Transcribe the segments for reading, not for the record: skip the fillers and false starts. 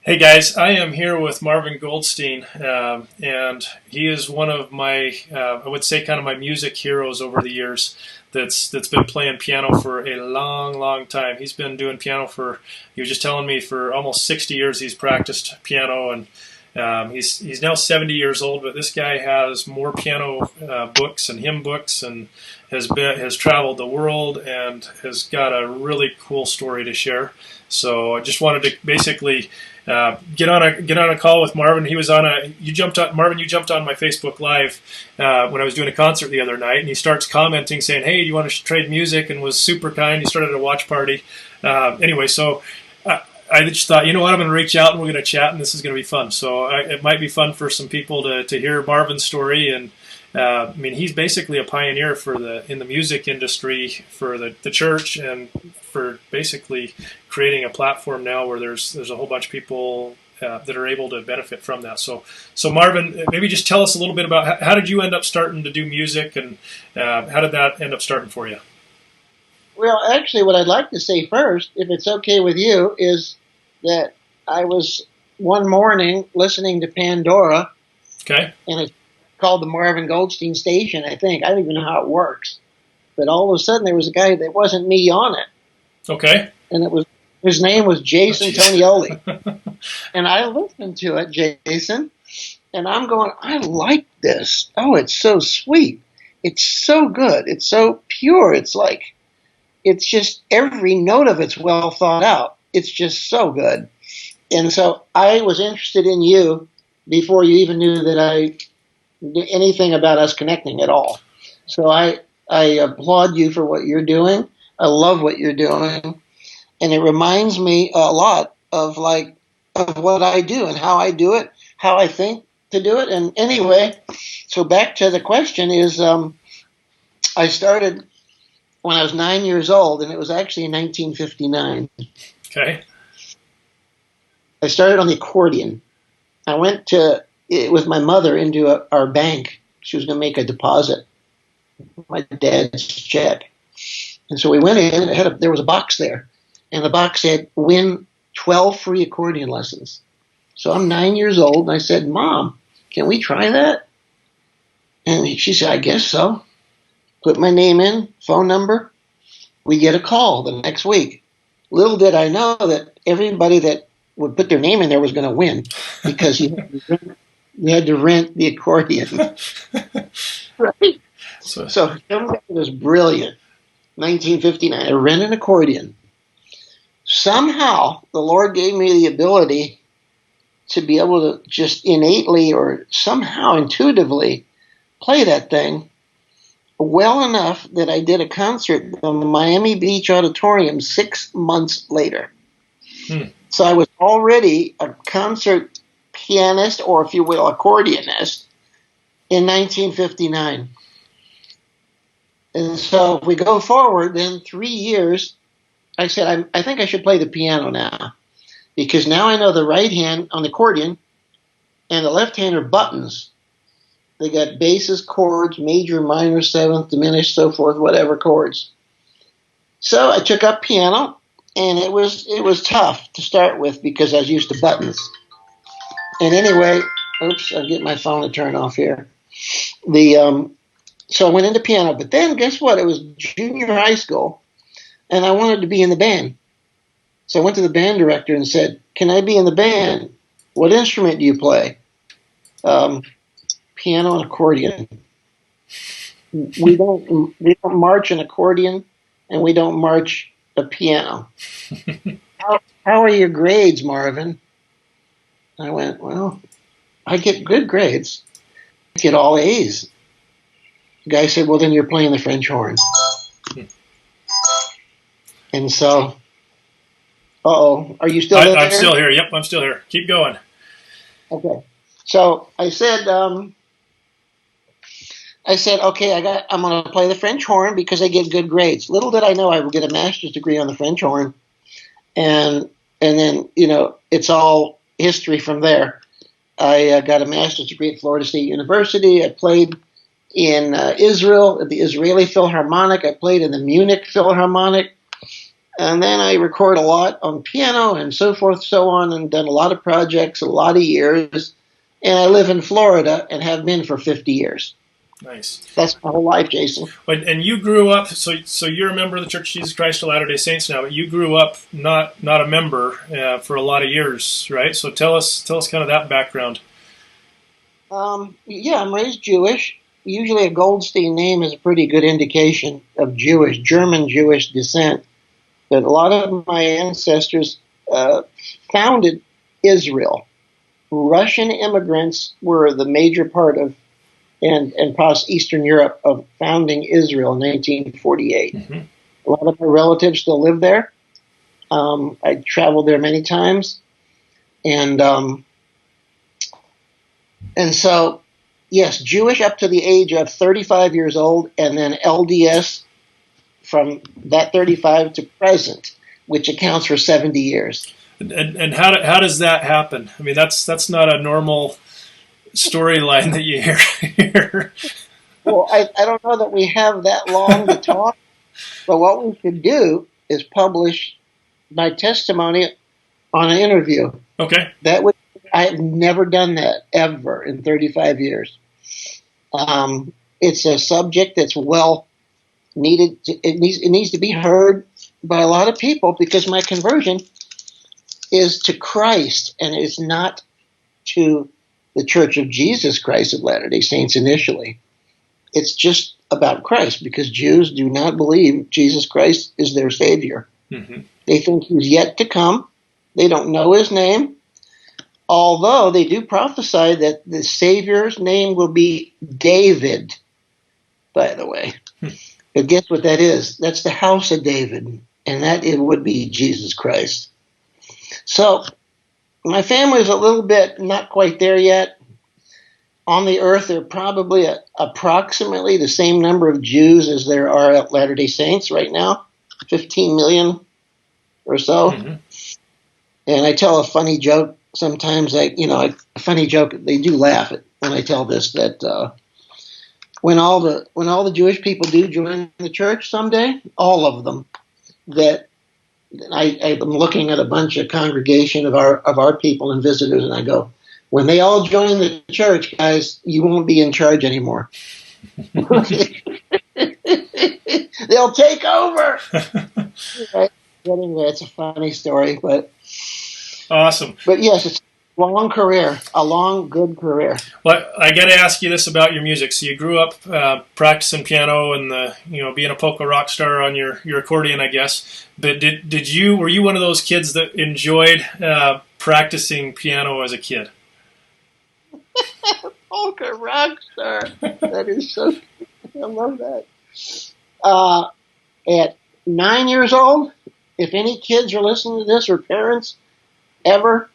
Hey guys, I am here with Marvin Goldstein, and he is one of my, I would say, kind of my music heroes over the years. That's been playing piano for a long, long time. He's been doing piano for, he was just telling me, for almost 60 years. He's practiced piano, and he's now 70 years old. But this guy has more piano books and hymn books, and has traveled the world, and has got a really cool story to share. So I just wanted to basically get on a call with Marvin. He was on a you jumped on Marvin. You jumped on my Facebook Live when I was doing a concert the other night, and he starts commenting saying, "Hey, do you want to trade music?" And was super kind. He started a watch party. Anyway, so I just thought, you know what, I'm going to reach out and we're going to chat, and this is going to be fun. So it might be fun for some people to hear Marvin's story. And I mean, he's basically a pioneer in the music industry for the church, and for basically creating a platform now where there's a whole bunch of people that are able to benefit from that. So Marvin, maybe just tell us a little bit about how did you end up starting to do music, and how did that end up starting for you? Well, actually, what I'd like to say first, if it's okay with you, is that I was one morning listening to Pandora, Okay. and it's called the Marvin Goldstein station, I think. I don't even know how it works. But all of a sudden, there was a guy that wasn't me on it. Okay. And his name was Jason Tonioli. And I listened to it, Jason, and I'm going, I like this. Oh, it's so sweet. It's so good. It's so pure. It's just every note of it's well thought out. It's just so good. And so I was interested in you before you even knew that I knew anything about us connecting at all. So I applaud you for what you're doing. I love what you're doing. And it reminds me a lot of what I do and how I do it, how I think to do it. And anyway, so back to the question is, I started when I was 9 years old, and it was actually in 1959. Okay. I started on the accordion. I went with my mother into our bank. She was going to make a deposit, my dad's check. And so we went in, and there was a box there. And the box said, win 12 free accordion lessons. So I'm 9 years old, and I said, Mom, can we try that? And she said, I guess so. Put my name in, phone number. We get a call the next week. Little did I know that everybody that would put their name in there was going to win, because you had to rent the accordion. Right? So it was brilliant. 1959, I rented an accordion. Somehow the Lord gave me the ability to be able to just innately or somehow intuitively play that thing well enough that I did a concert in the Miami Beach Auditorium 6 months later. So I was already a concert pianist, or if you will, accordionist, in 1959. And so if we go forward, then 3 years, I said, I think I should play the piano now, because now I know the right hand on the accordion and the left hand are buttons. They got basses, chords, major, minor, seventh, diminished, so forth, whatever chords. So I took up piano, and it was tough to start with because I was used to buttons. And anyway, oops, I'll get my phone to turn off here. So I went into piano, but then guess what? It was junior high school, and I wanted to be in the band. So I went to the band director and said, "Can I be in the band? What instrument do you play?" Piano and accordion. We don't march an accordion, and we don't march a piano. How are your grades, Marvin? I went, well, I get good grades. I get all A's. The guy said, well, then you're playing the French horn. And so, are you still there? I'm still here. Yep, I'm still here. Keep going. Okay. So I said, okay, I'm going to play the French horn because I get good grades. Little did I know I would get a master's degree on the French horn, and then it's all history from there. I got a master's degree at Florida State University. I played in Israel at the Israeli Philharmonic. I played in the Munich Philharmonic. And then I record a lot on piano and so forth, so on, and done a lot of projects, a lot of years. And I live in Florida and have been for 50 years. Nice. That's my whole life, Jason. And you grew up, so you're a member of the Church of Jesus Christ of Latter-day Saints now, but you grew up not a member for a lot of years, right? So tell us kind of that background. Yeah, I'm raised Jewish. Usually a Goldstein name is a pretty good indication of German Jewish descent. But a lot of my ancestors founded Israel. Russian immigrants were the major part of and past Eastern Europe of founding Israel in 1948. Mm-hmm. A lot of my relatives still live there. I traveled there many times, and so yes, Jewish up to the age of 35 years old, and then LDS from that 35 to present, which accounts for 70 years. And how does that happen? I mean, that's not a normal storyline that you hear. Well, I don't know that we have that long to talk, but what we should do is publish my testimony on an interview. Okay. I have never done that ever in 35 years. It's a subject that's well needed. It needs to be heard by a lot of people because my conversion is to Christ and it's not to the Church of Jesus Christ of Latter-day Saints initially. It's just about Christ because Jews do not believe Jesus Christ is their Savior. Mm-hmm. They think he's yet to come. They don't know his name, although they do prophesy that the Savior's name will be David, by the way. But guess what that is? That's the house of David, and that it would be Jesus Christ. So my family is a little bit not quite there yet. On the earth, there are probably approximately the same number of Jews as there are at Latter-day Saints right now, 15 million or so. Mm-hmm. And I tell a funny joke sometimes. A funny joke. They do laugh at when I tell this that when all the Jewish people do join the church someday, all of them, that I'm looking at a bunch of congregation of our people and visitors, and I go, when they all join the church, guys, you won't be in charge anymore. They'll take over. Right? Anyway, it's a funny story, but awesome. But yes, it's a long career, a long, good career. Well, I got to ask you this about your music. So you grew up practicing piano and being a polka rock star on your accordion, I guess. But were you one of those kids that enjoyed practicing piano as a kid? Polka rock star. That is so. I love that. At 9 years old, if any kids are listening to this or parents ever,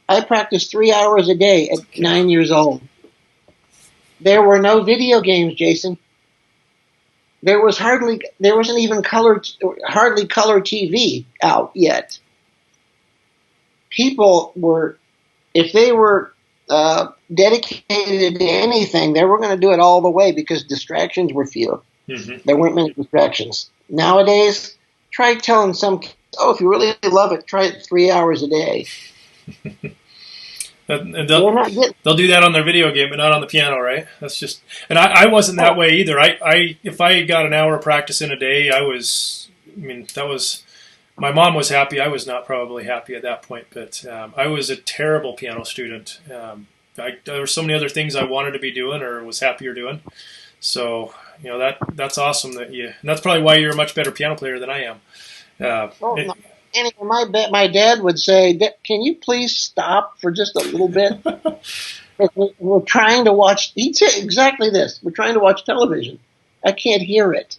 I practiced 3 hours a day at 9 years old. There were no video games, Jason. There wasn't even hardly color TV out yet. People were, if they were dedicated to anything, they were going to do it all the way because distractions were few. Mm-hmm. There weren't many distractions. Nowadays, try telling some kids, if you really love it, try it 3 hours a day. And they'll do that on their video game, but not on the piano, right? That's just, and I wasn't that way either. If I got an hour of practice in a day, my mom was happy. I was not probably happy at that point, but I was a terrible piano student. There were so many other things I wanted to be doing or was happier doing. So, that's awesome and that's probably why you're a much better piano player than I am. Anyway, my dad would say, "Can you please stop for just a little bit? We're trying to watch." He'd say exactly this: "We're trying to watch television. I can't hear it."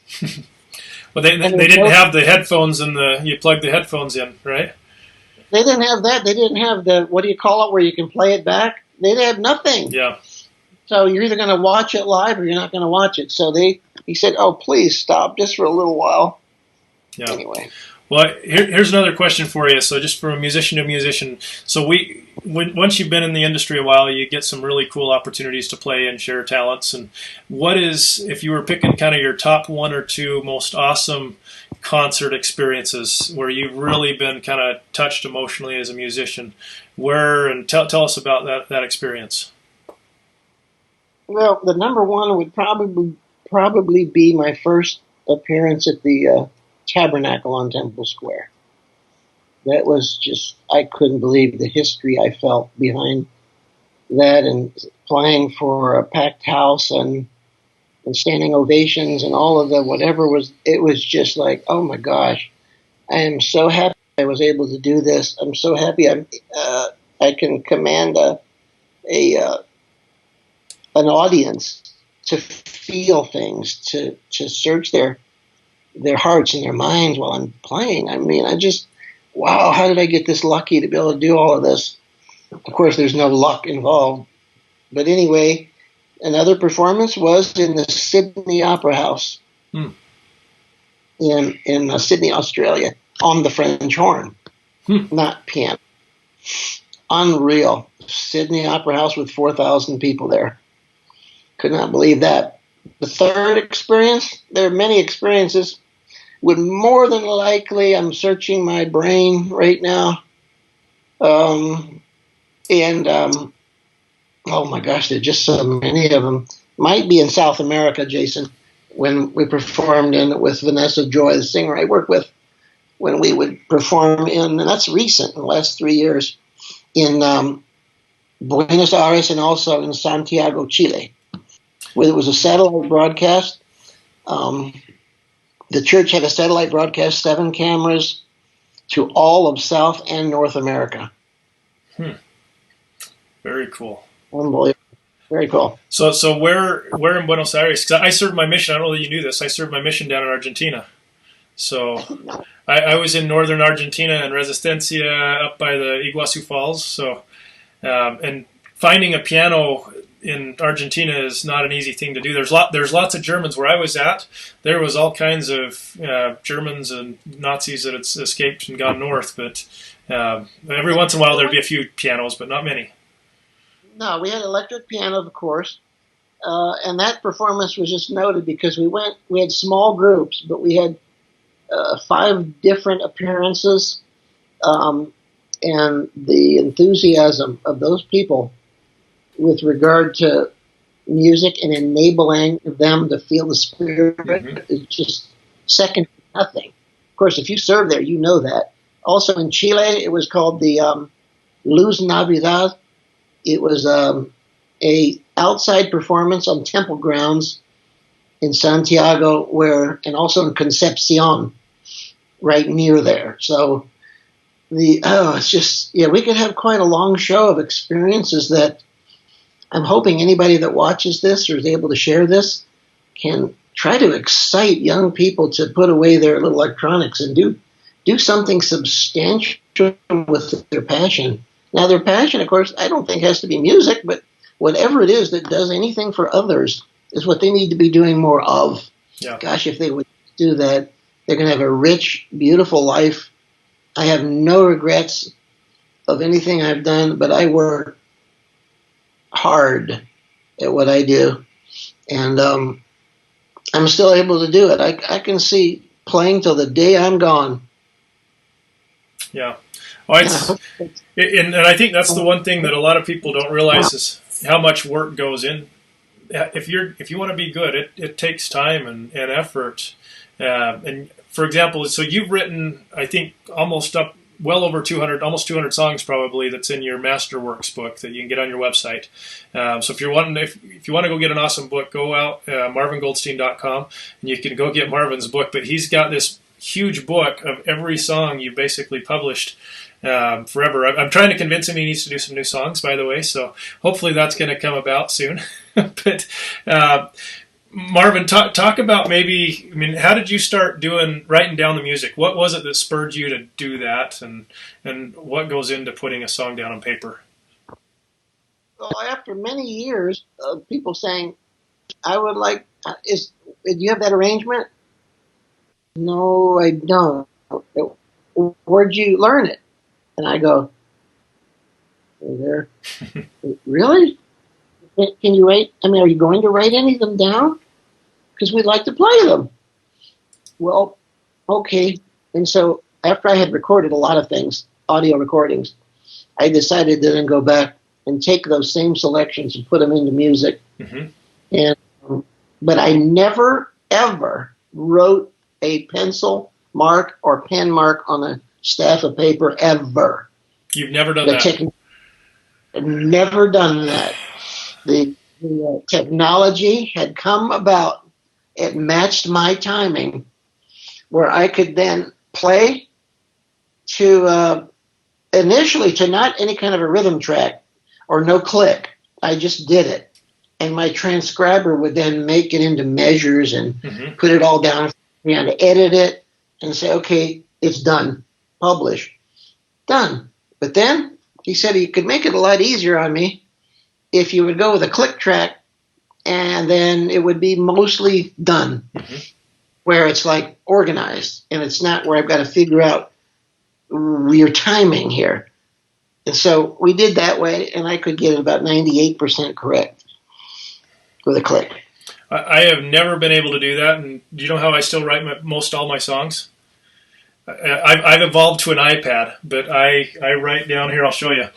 Well, they didn't have the headphones you plug the headphones in, right? They didn't have that. They didn't have the, what do you call it, where you can play it back? They had nothing. Yeah. So you're either going to watch it live or you're not going to watch it. So he said, "Oh, please stop just for a little while." Yeah. Anyway. Well, here's another question for you. So, just from a musician to musician, so once you've been in the industry a while, you get some really cool opportunities to play and share talents. And what is, if you were picking kind of your top one or two most awesome concert experiences where you've really been kind of touched emotionally as a musician, where, and tell us about that experience. Well, the number one would probably be my first appearance at the Tabernacle on Temple Square. That was just, I couldn't believe the history I felt behind that, and playing for a packed house and standing ovations and all of the whatever was, it was just like, oh my gosh, I am so happy I was able to do this. I'm so happy I can command an audience to feel things, to search their hearts and their minds while I'm playing. I mean, wow, how did I get this lucky to be able to do all of this? Of course, there's no luck involved. But anyway, another performance was in the Sydney Opera House in Sydney, Australia, on the French horn, not piano. Unreal. Sydney Opera House with 4,000 people there. Could not believe that. The third experience, there are many experiences, would more than likely, I'm searching my brain right now, oh my gosh, there are just so many of them. Might be in South America, Jason, when we performed with Vanessa Joy, the singer I work with, when we would perform and that's recent, in the last 3 years, in Buenos Aires and also in Santiago, Chile, where it was a satellite broadcast. The church had a satellite broadcast, 7 cameras, to all of South and North America. Very cool. Unbelievable. Very cool. So where in Buenos Aires? Because I served my mission. I don't know that you knew this. I served my mission down in Argentina. So I was in northern Argentina in Resistencia, up by the Iguazu Falls. So and finding a piano in Argentina is not an easy thing to do. There's lots of Germans where I was at. There was all kinds of Germans and Nazis that had escaped and gone north. But every once in a while there'd be a few pianos, but not many. No, we had electric piano, of course, and that performance was just noted because we had small groups, but we had 5 different appearances, and the enthusiasm of those people with regard to music and enabling them to feel the spirit is just second to nothing. Of course, if you serve there, you know that. Also in Chile, it was called the Luz Navidad. It was a outside performance on temple grounds in Santiago, and also in Concepcion, right near there. So it's just, we could have quite a long show of experiences that I'm hoping anybody that watches this or is able to share this can try to excite young people to put away their little electronics and do something substantial with their passion. Now, their passion, of course, I don't think has to be music, but whatever it is that does anything for others is what they need to be doing more of. Yeah. Gosh, if they would do that, they're going to have a rich, beautiful life. I have no regrets of anything I've done, but I work hard at what I do, and I'm still able to do it. I can see playing till the day I'm gone. Yeah. Oh, and I think that's the one thing that a lot of people don't realize is how much work goes in. If you want to be good, it takes time and effort. And for example, so you've written, I think, well over 200, almost 200 songs probably. That's in your Masterworks book that you can get on your website. So if you want to go get an awesome book, go out marvingoldstein.com and you can go get Marvin's book. But he's got this huge book of every song you basically published forever. I'm trying to convince him he needs to do some new songs, by the way, so hopefully that's going to come about soon. But Marvin, talk about maybe, how did you start writing down the music? What was it that spurred you to do that, and what goes into putting a song down on paper? Well, after many years of people saying, I would like, do you have that arrangement? No, I don't. where'd you learn it? And I go, there. Really? Can you write? I mean, are you going to write any of them down? Because we'd like to play them. Well, okay. And so after I had recorded a lot of things, audio recordings, I decided to then go back and take those same selections and put them into music. Mm-hmm. And but I never, ever wrote a pencil mark or pen mark on a staff of paper, ever. You've never done that? Never done that. The technology had come about. It matched my timing, where I could then play to initially to not any kind of a rhythm track or no click. I just did it. And my transcriber would then make it into measures and mm-hmm. put it all down and edit it and say, okay, it's done. Publish. Done. But then he said he could make it a lot easier on me if you would go with a click track, and then it would be mostly done, mm-hmm. where it's like organized, and it's not where I've got to figure out your timing here. And so we did that way, and I could get it about 98% correct with a click. I have never been able to do that, and do you know how I still write most all my songs? I've evolved to an iPad, but I write down here. I'll show you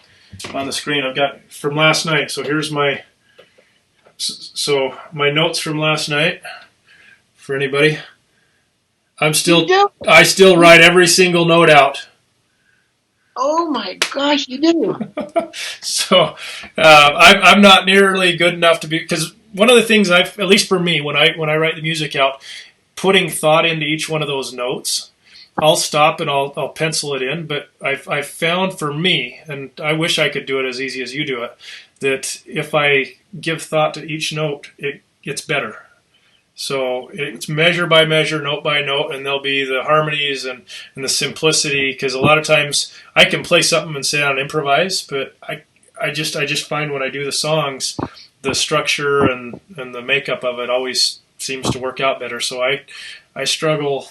on the screen. I've got from last night. So here's my notes from last night for anybody. I still write every single note out. Oh my gosh, you do. So I'm not nearly good enough to be, because one of the things at least for me, when I write the music out, putting thought into each one of those notes. I'll stop and I'll pencil it in, but I've found for me, and I wish I could do it as easy as you do it, that if I give thought to each note, it gets better. So it's measure by measure, note by note, and there'll be the harmonies and the simplicity, because a lot of times I can play something and sit down and improvise, but I just find when I do the songs, the structure and the makeup of it always seems to work out better. So I struggle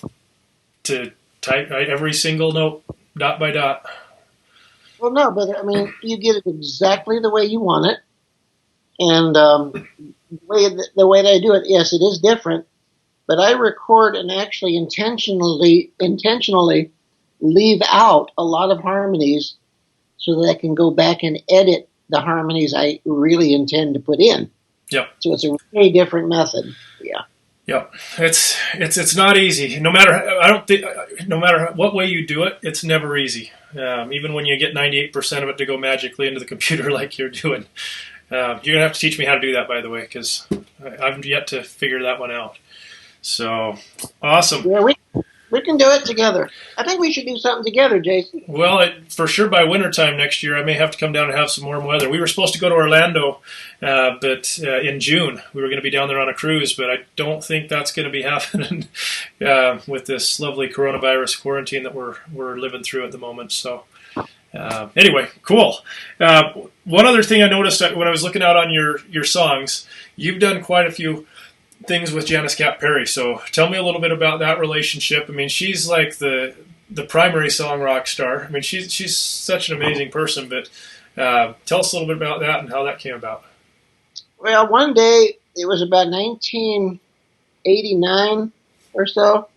to type every single note, dot by dot. Well, no, but I mean, you get it exactly the way you want it, and the way that I do it, yes, it is different. But I record and actually intentionally leave out a lot of harmonies so that I can go back and edit the harmonies I really intend to put in. Yeah. So it's a very different method. Yeah. Yeah, it's not easy. No matter what way you do it, it's never easy. Even when you get 98% of it to go magically into the computer like you're doing, you're gonna have to teach me how to do that, by the way, because I've yet to figure that one out. So awesome. Yeah, we can do it together. I think we should do something together, Jason. Well, for sure by wintertime next year, I may have to come down and have some warm weather. We were supposed to go to Orlando, but in June. We were going to be down there on a cruise, but I don't think that's going to be happening with this lovely coronavirus quarantine that we're living through at the moment. So anyway, cool. One other thing I noticed when I was looking out on your songs, you've done quite a few things with Janis Kat Perry. So tell me a little bit about that relationship. I mean, she's like the primary song rock star. I mean, she's such an amazing person, but tell us a little bit about that and how that came about. Well, one day, it was about 1989 or so,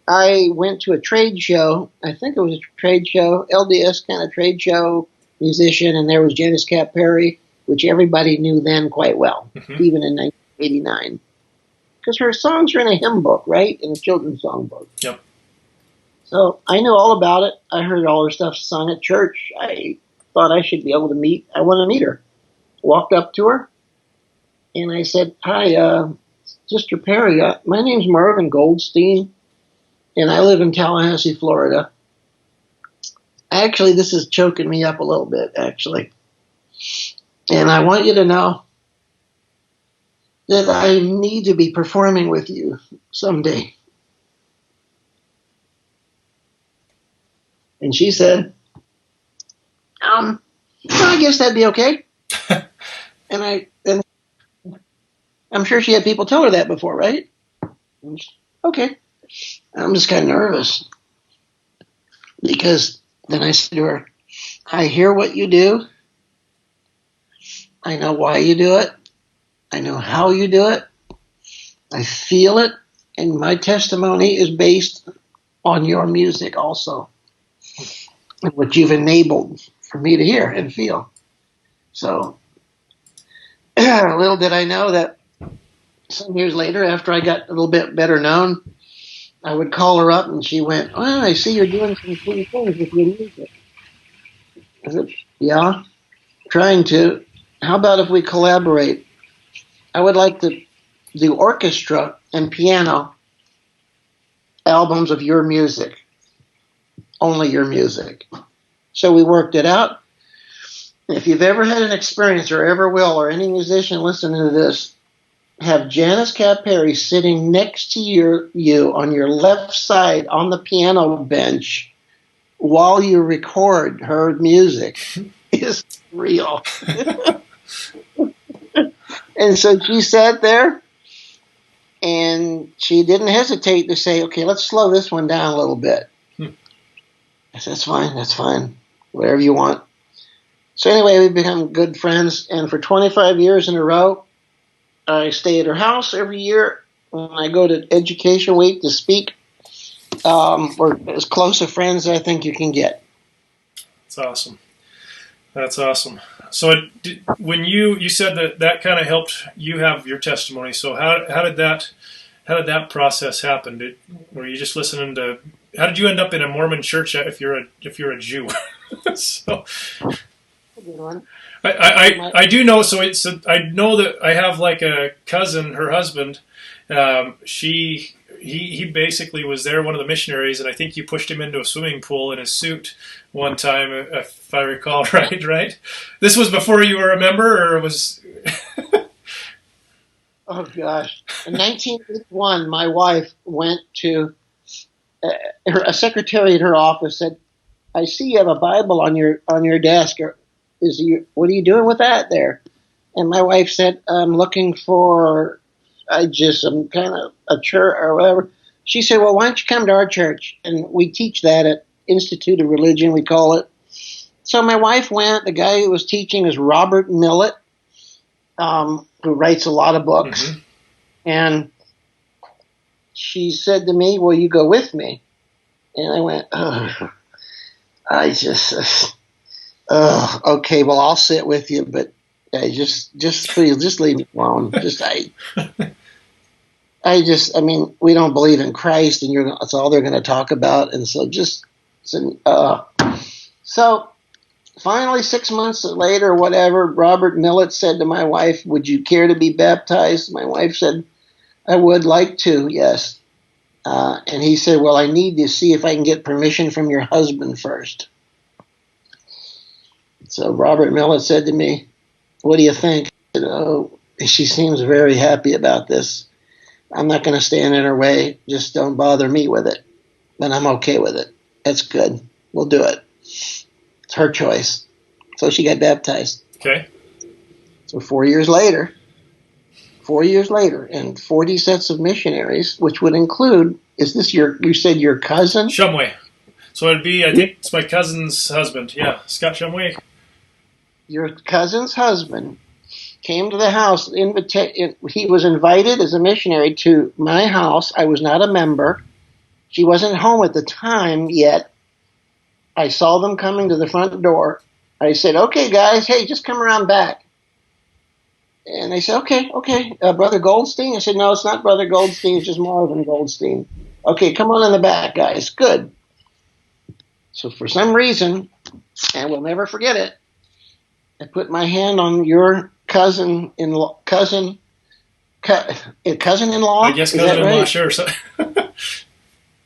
I went to a trade show. I think it was a trade show, LDS kind of trade show musician, and there was Janis Kat Perry, which everybody knew then quite well, even in 1989. Because her songs are in a hymn book, right? In a children's song book. Yep. So I knew all about it. I heard all her stuff sung at church. I thought I should be able to I want to meet her. Walked up to her, and I said, hi, Sister Perry, my name's Marvin Goldstein, and I live in Tallahassee, Florida. Actually, this is choking me up a little bit, actually. And I want you to know that I need to be performing with you someday. And she said, well, I guess that'd be okay. And I'm sure she had people tell her that before, right? Okay. I'm just kind of nervous because then I said to her, I hear what you do. I know why you do it. I know how you do it. I feel it. And my testimony is based on your music also, and what you've enabled for me to hear and feel. So little did I know that some years later, after I got a little bit better known, I would call her up and she went, "Oh, I see you're doing some cool things with your music." I said, "Yeah, trying to. How about if we collaborate? I would like to do orchestra and piano albums of your music, only your music." So we worked it out. If you've ever had an experience or ever will, or any musician listening to this, have Janis Kat Perry sitting next to you on your left side on the piano bench while you record her music is real. And so she sat there and she didn't hesitate to say, "Okay, let's slow this one down a little bit." I said, that's fine, whatever you want. So anyway, we become good friends, and for 25 years in a row, I stay at her house every year when I go to Education Week to speak. We're as close of friends as I think you can get. That's awesome. That's awesome. So when you said that kind of helped you have your testimony. So how did that process happen? Were you just listening to? How did you end up in a Mormon church if you're a Jew? So Good one. I do know. So I know that I have like a cousin, her husband. He basically was there, one of the missionaries, and I think you pushed him into a swimming pool in his suit one time, if I recall right. Right? This was before you were a member, or was? Oh gosh! In 1981, my wife went to a secretary at her office said, "I see you have a Bible on your desk. What are you doing with that there?" And my wife said, "I'm looking for. I'm kind of a church or whatever." She said, "Well, why don't you come to our church?" And we teach that at Institute of Religion, we call it. So my wife went. The guy who was teaching is Robert Millett, who writes a lot of books. Mm-hmm. And she said to me, "Will you go with me?" And I went, okay, well, I'll sit with you, but just please, just leave me alone. I mean, we don't believe in Christ, and that's all they're going to talk about. And so so finally, 6 months later, whatever, Robert Millett said to my wife, "Would you care to be baptized?" My wife said, "I would like to, yes." And he said, "Well, I need to see if I can get permission from your husband first." So Robert Millett said to me, "What do you think?" I said, "Oh, she seems very happy about this. I'm not going to stand in her way. Just don't bother me with it. But I'm okay with it. That's good. We'll do it." It's her choice. So she got baptized. Okay. So 4 years later, and 40 sets of missionaries, which would include, you said your cousin? Shumway. So it'd be, I think it's my cousin's husband. Yeah, Scott Shumway. Your cousin's husband came to the house. He was invited as a missionary to my house. I was not a member. She wasn't home at the time yet. I saw them coming to the front door. I said, "Okay, guys, hey, just come around back." And they said, okay, Brother Goldstein? I said, "No, it's not Brother Goldstein. It's just Marvin Goldstein." "Okay, come on in the back, guys." Good. So for some reason, and we'll never forget it, I put my hand on your cousin-in-law. Cousin-in-law? I guess Is cousin-in-law, right? Sure. So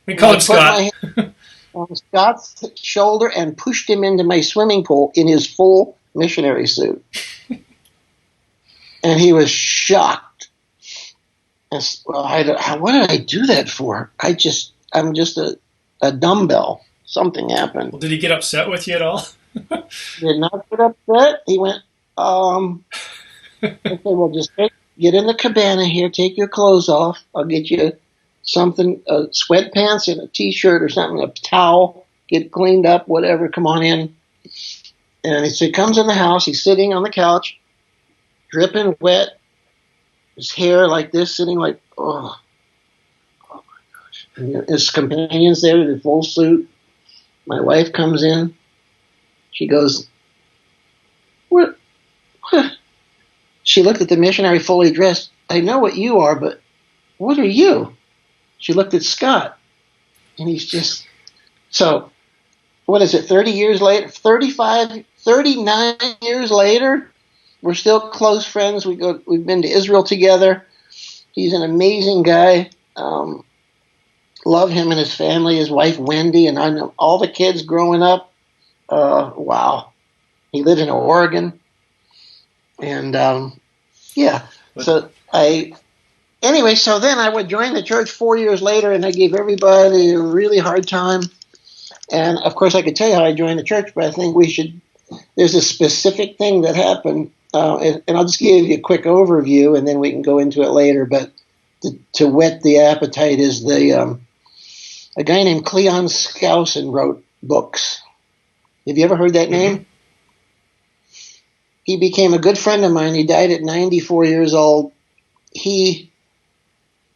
we call him Scott. I put my hand on Scott's shoulder and pushed him into my swimming pool in his full missionary suit. And he was shocked. Well, what did I do that for? I'm just a dumbbell. Something happened. Well, did he get upset with you at all? He did not get upset. He went, okay, well, just get in the cabana here, take your clothes off. I'll get you something, sweatpants and a t-shirt or something, a towel, get cleaned up, whatever, come on in. And so he comes in the house, he's sitting on the couch, dripping wet, his hair like this, sitting like, oh my gosh. And his companion's there in a full suit. My wife comes in. She goes, what? She looked at the missionary fully dressed. I know what you are, but what are you? She looked at Scott. And he's just, so, what is it, 30 years later, 39 years later? We're still close friends. We've been to Israel together. He's an amazing guy. Love him and his family, his wife Wendy, and I know all the kids growing up. Wow. He lived in Oregon. And yeah. So so then I would join the church 4 years later, and I gave everybody a really hard time. And of course I could tell you how I joined the church, but I think there's a specific thing that happened. And I'll just give you a quick overview, and then we can go into it later. But to whet the appetite is a guy named Cleon Skousen wrote books. Have you ever heard that name? He became a good friend of mine. He died at 94 years old. He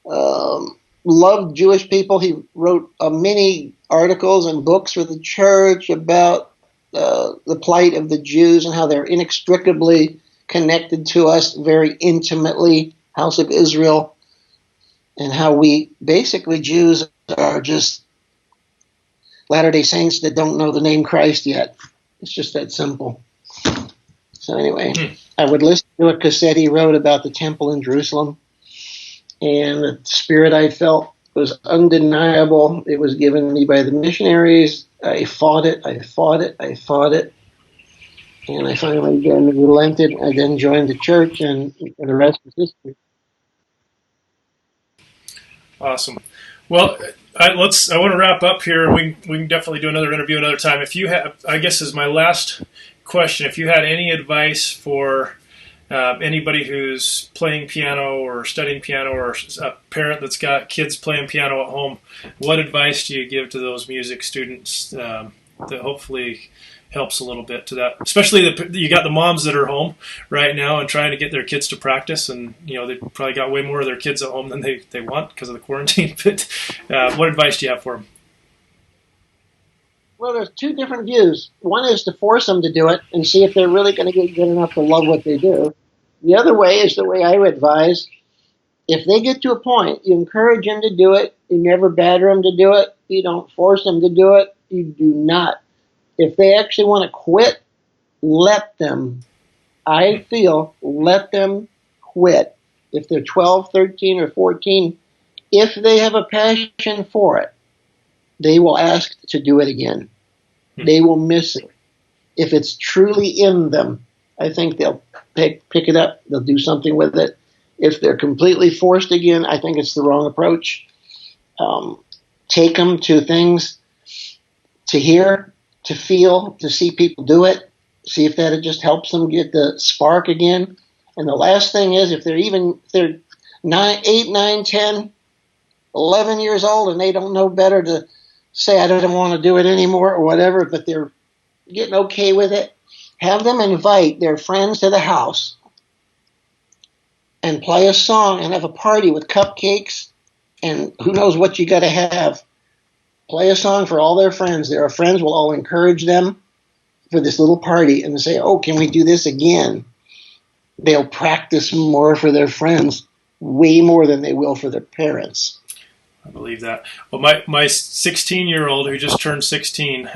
loved Jewish people. He wrote many articles and books for the church about the plight of the Jews and how they're inextricably connected to us very intimately, House of Israel, and how we basically Jews are just Latter-day Saints that don't know the name Christ yet. It's just that simple. So anyway, I would listen to a cassette he wrote about the temple in Jerusalem, and the spirit I felt was undeniable. It was given me by the missionaries. I fought it, and I finally then relented. I then joined the church, and the rest is history. Awesome. Well, I want to wrap up here. We can definitely do another interview another time. If you have, I guess, as my last question, if you had any advice for anybody who's playing piano or studying piano, or a parent that's got kids playing piano at home, what advice do you give to those music students that hopefully helps a little bit to that? Especially you got the moms that are home right now and trying to get their kids to practice, and they probably got way more of their kids at home than they want because of the quarantine. But what advice do you have for them? Well, there's two different views. One is to force them to do it and see if they're really going to get good enough to love what they do. The other way is the way I would advise. If they get to a point, you encourage them to do it. You never batter them to do it. You don't force them to do it. You do not. If they actually want to quit, let them. I feel let them quit. If they're 12, 13, or 14, if they have a passion for it, they will ask to do it again. They will miss it. If it's truly in them, I think they'll pick it up. They'll do something with it. If they're completely forced again, I think it's the wrong approach. Take them to things to hear, to feel, to see people do it. See if that just helps them get the spark again. And the last thing is, if they're 8, 9, 10, 11 years old and they don't know better to say, I don't want to do it anymore or whatever, but they're getting okay with it, have them invite their friends to the house and play a song and have a party with cupcakes and who knows what you got to have. Play a song for all their friends. Their friends will all encourage them for this little party and say, oh, can we do this again? They'll practice more for their friends, way more than they will for their parents. I believe that. Well, my 16-year-old who just turned 16,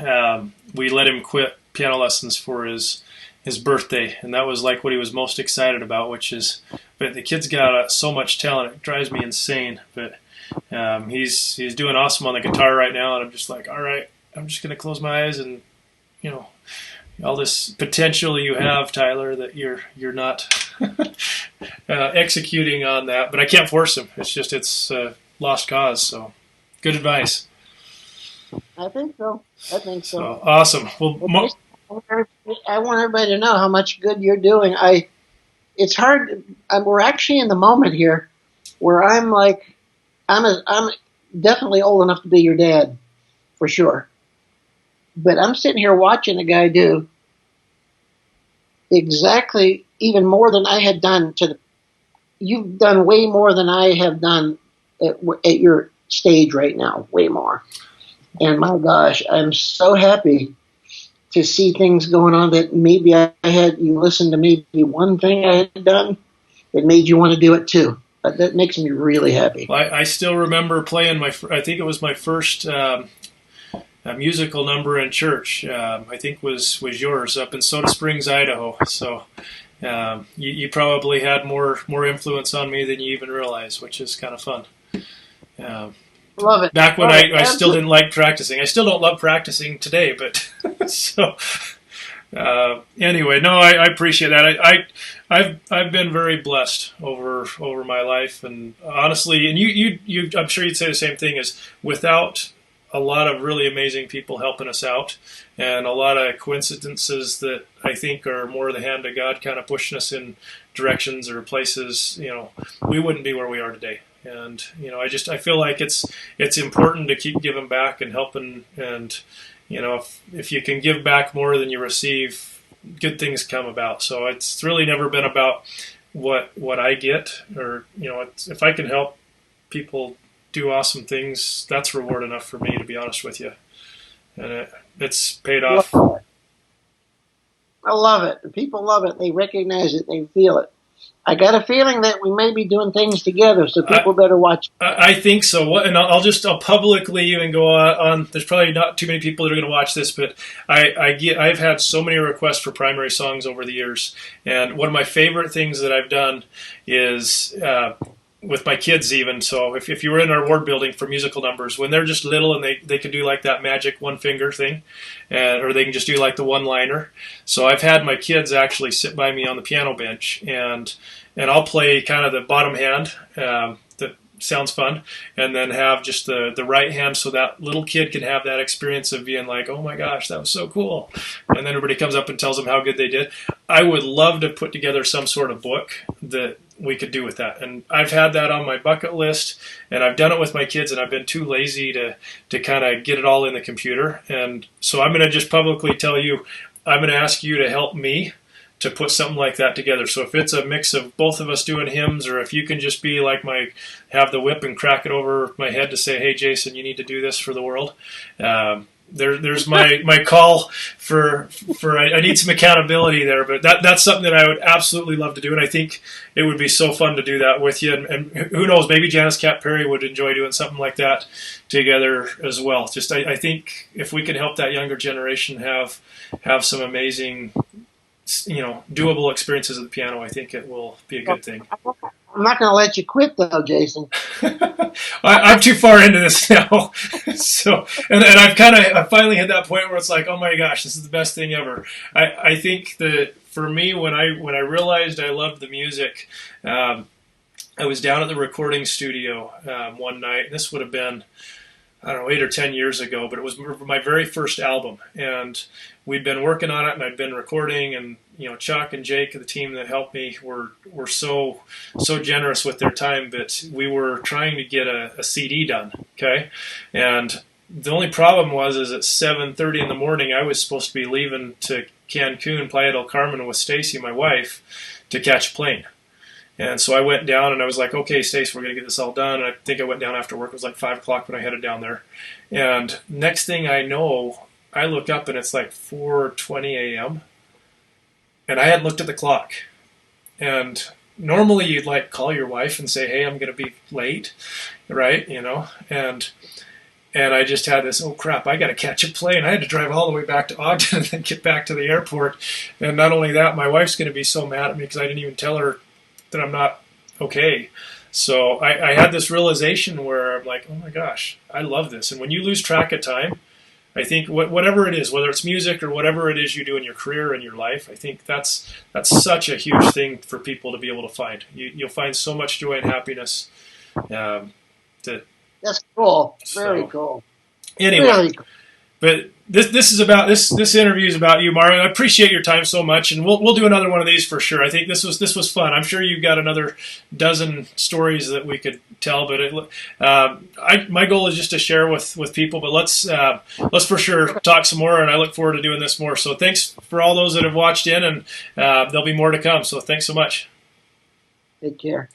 we let him quit piano lessons for his birthday, and that was like what he was most excited about, but the kid's got so much talent, it drives me insane. But he's doing awesome on the guitar right now, and I'm just like, all right, I'm just going to close my eyes and, all this potential you have, Tyler, that you're not executing on that. But I can't force him. It's lost cause. So good advice. I think so. So awesome. Well, I want everybody to know how much good you're doing. It's hard. We're actually in the moment here where I'm like, definitely old enough to be your dad, for sure. But I'm sitting here watching a guy do exactly even more than I had done to the. You've done way more than I have done at your stage right now, way more. And my gosh, I'm so happy to see things going on that maybe I had you listen to maybe one thing I had done that made you want to do it too. That makes me really happy. Well, I still remember playing I think it was my first musical number in church. I think was yours up in Soda Springs, Idaho. So you probably had more influence on me than you even realize, which is kind of fun. Love it. Back when Love I still didn't like practicing. I still don't love practicing today, but so anyway, no, I appreciate that. I've been very blessed over my life, and honestly, and you I'm sure you'd say the same thing. Is without a lot of really amazing people helping us out, and a lot of coincidences that I think are more the hand of God, kind of pushing us in directions or places. We wouldn't be where we are today. And I feel like it's important to keep giving back and helping, and if you can give back more than you receive, good things come about. So it's really never been about what I get, or if I can help people do awesome things, that's reward enough for me, to be honest with you. And it's paid off. I love it. People love it. They recognize it. They feel it. I got a feeling that we may be doing things together, so people better watch. I think so. And I'll publicly even go on. There's probably not too many people that are going to watch this, but I've had so many requests for primary songs over the years, and one of my favorite things that I've done is with my kids even. So if you were in our ward building for musical numbers, when they're just little and they can do like that magic one finger thing, or they can just do like the one liner. So I've had my kids actually sit by me on the piano bench, and I'll play kind of the bottom hand. That sounds fun, and then have just the right hand, so that little kid can have that experience of being like, oh my gosh, that was so cool. And then everybody comes up and tells them how good they did. I would love to put together some sort of book that we could do with that. And I've had that on my bucket list, and I've done it with my kids, and I've been too lazy to kind of get it all in the computer. And so I'm going to just publicly tell you, I'm going to ask you to help me to put something like that together. So if it's a mix of both of us doing hymns, or if you can just be like have the whip and crack it over my head to say, hey, Jason, you need to do this for the world. There's my call for I need some accountability there, but that's something that I would absolutely love to do, and I think it would be so fun to do that with you, and who knows, maybe Janis Kat Perry would enjoy doing something like that together as well. Just I think if we can help that younger generation have some amazing, doable experiences at the piano, I think it will be a good thing. I'm not going to let you quit, though, Jason. I'm too far into this now. So, and I finally hit that point where it's like, oh my gosh, this is the best thing ever. I think that for me, when I realized I loved the music, I was down at the recording studio one night. This would have been, I don't know, 8 or 10 years ago, but it was my very first album, and we'd been working on it, and I'd been recording, and Chuck and Jake, the team that helped me, were so generous with their time, but we were trying to get a CD done, okay? And the only problem is at 7:30 in the morning, I was supposed to be leaving to Cancun, Playa del Carmen, with Stacy, my wife, to catch a plane. And so I went down, and I was like, okay, Stace, we're going to get this all done. And I think I went down after work. It was like 5 o'clock when I headed down there. And next thing I know, I look up, and it's like 4:20 a.m. And I hadn't looked at the clock. And normally you'd like call your wife and say, hey, I'm going to be late, right? And I just had this, oh crap, I got to catch a plane. I had to drive all the way back to Ogden and then get back to the airport. And not only that, my wife's going to be so mad at me because I didn't even tell her that I'm not okay. So I had this realization where I'm like, oh my gosh, I love this. And when you lose track of time, I think whatever it is, whether it's music or whatever it is you do in your career and your life, I think that's such a huge thing for people to be able to find. You'll find so much joy and happiness. That's cool. Very cool. Anyway, really cool. But this is about this interview is about you, Marvin. I appreciate your time so much, and we'll do another one of these for sure. I think this was fun. I'm sure you've got another dozen stories that we could tell, but my goal is just to share with people. But let's for sure talk some more, and I look forward to doing this more. So thanks for all those that have watched in, and there'll be more to come. So thanks so much. Take care.